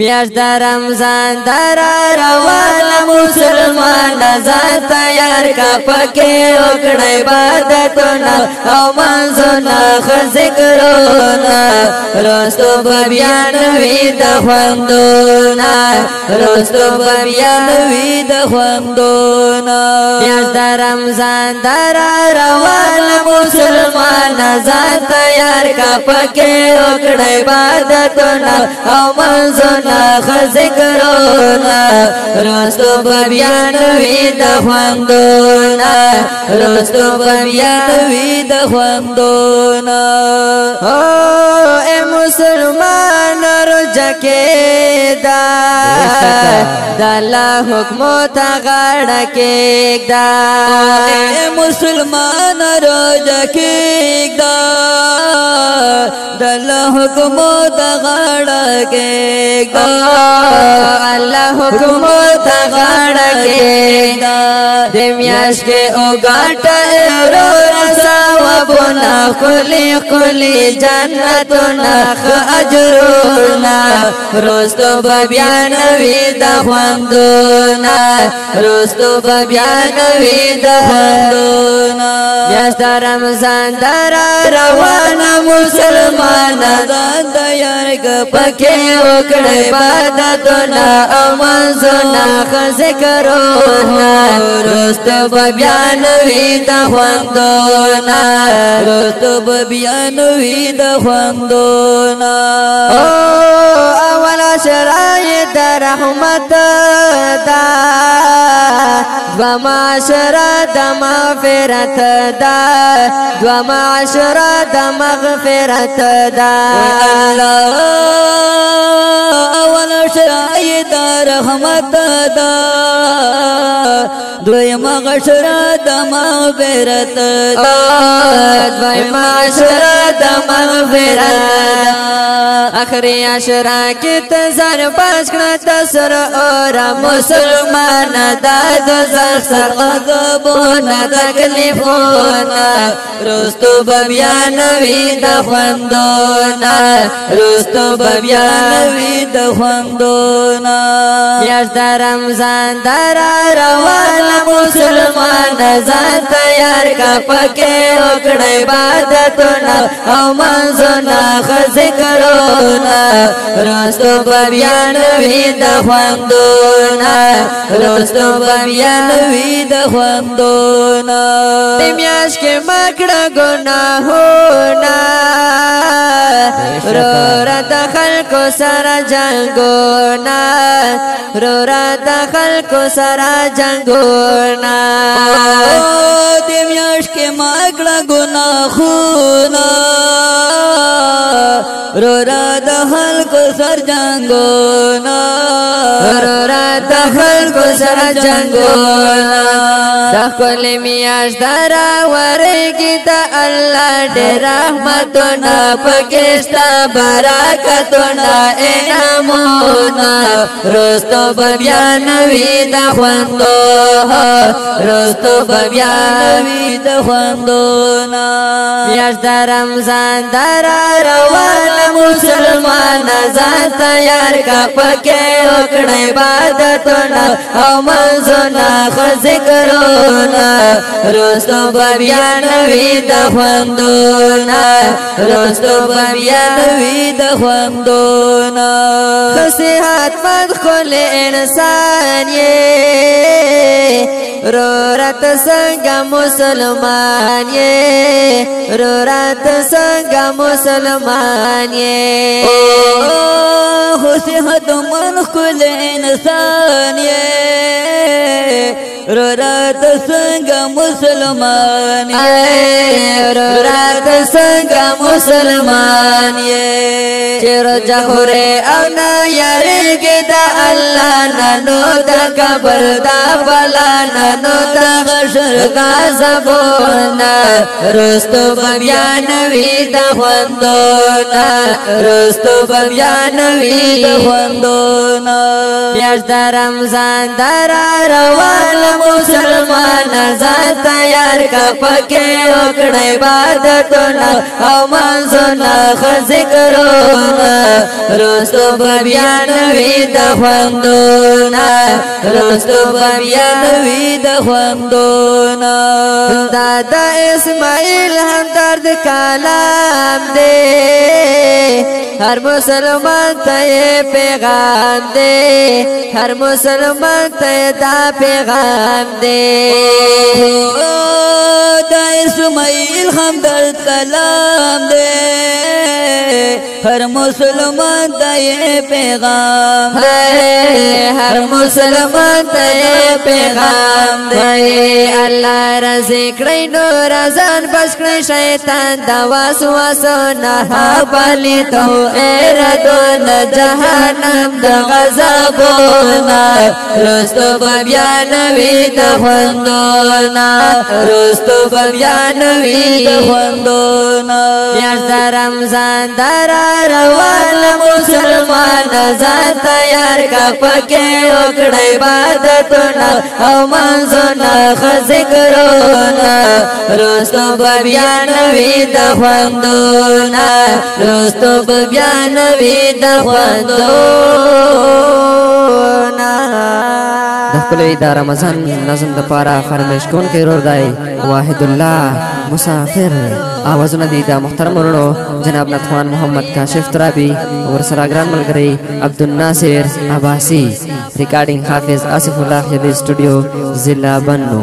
میاشت د رمضان در روان مسلمان ځان تیار کا پکې وکړه عبادتونه او منځونه ښه ذکرونه رستو به بیا نوي د خوندونه رستو به بیا نوي د خوندونه میاشت د رمضان در روان مسلمان ځان تیار کا پکې وکړه عبادتونه او منځونه ښه ذکرونه رستو به بیا نوي د خوندونه رستو به بیا نوي د خوندونه اے مسلمان رجا کېږده د الله حکمو ته غاړه کېږده اے مسلمان رجا کېږده د الله حکمو ته غاړه کېږده الله حکمو ته غاړه کېږده د میاشت کې وګټه ورور ثوابونه ښکلي ښکلي جنتونه ښه اجرونه رستو به بیا نوي د خوندونه رستو به بیا نوي د خوندونه میاشت د رمضان در روانه مسلمانه ځان تیار که پکې وکړه عبادتونه او منځونه ښه ذکرونه رستو به بیا نوي د خوندونه رستو به بیا نوي د خوندونه اول شرایط د رحمت ده دوم عشره د مغفرت ده دوم عشره د مغفرت ده اول شرایط د رحمت ده دویم عشره د مغفرت ده دویم عشره د مغفرت ده آخری عشره کې ته ځان پاس کړه ته سر اور مسلمان دا دوزخ سر غضبونه تکلیفونه رستو به بیا نوي د خوندونه رستو به بیا نوي د خوندونه میاشت د رمضان در روان مسلمان ځان تیار کا پکې وکړه عبادتونه او منځونه ښه ذکرونه رستو به بیا نوي د خوندونه رستو به بیا نوي د خوندونه د میاشت کې مه کړه ګناهونه ورور د خلکو سره جنګونه ورور د خلکو سره جنګونه د میاشت کې مه کړه ګناهونه ورور د خلکو سره جنګونه ورور د خلکو سره جنګونه د خپل میاشت در ورګي د الله ډېر رحمتونه پکې شته برکتونه انعامونه رستو به بیا نوي د خوندو رستو به بیا نوي د خوندونه میاشت د رمضان در روان مسلمان ځان تیار کا پکې وکړه عبادتونه او منځونه ښه ذکرونه رستو به بیا نوي د خوندونه رستو به بیا نوي د خوندونه ښه صحتمند ښکلی انسان یې رورت څنګه مسلمان یې رورت څنګه مسلمان یې خو صحتمند ښکلی انسان یې رورت څنګه مسلمان یې رورت څنګه مسلمان یې چې روژه خورې او نه یریږې د الله نه نو د قبر د بلا نه نو د حشر غضبونه رستو به بیا نوي د خوندونه رستو به بیا نوي د خوندونه میاشت د رمضان در روان مسلمان ځان تیار کا پکې وکړه عبادتونه او منځونه ښه ذکرونه رستو به بیا نوي د خوندونه رستو به بیا نوي د خوندونه دا د اسماعیل همدرد کلام دی هر مسلمان ته پیغام دی هر مسلمان ته دا پیغام دی دا اسماعیل همدرد کلام دی ہر مسلمان تے پیغام دے ہر مسلمان تے پیغام دے اللہ رضی کڑی نور ازان بس کڑی شیطان دا واسواسو نہا پالی تو ایردون جہانم دا غزابونا رستو ببیانوی دا خوندونا رستو ببیانوی دا خوندونا یارز دا رمضان دارا روان مسلمان ځان تیار کا پکې وکړه عبادتونه او منځونه ښه ذکرونه رستو به بیا نوي د خوندونه رستو به بیا نوي د خوندونه د خپلوي د رمضان نظم د پاره فرمایش کوونکی ورور دی واحد الله مسافر آوازونه دي د محترم ورونو جناب نتخوان محمد کاشف ترابي ورسره ګران ملګری عبدالناصر عباسي ریکارډینګ حافظ آصف الله خیبی سټوډیو ضلع بنو.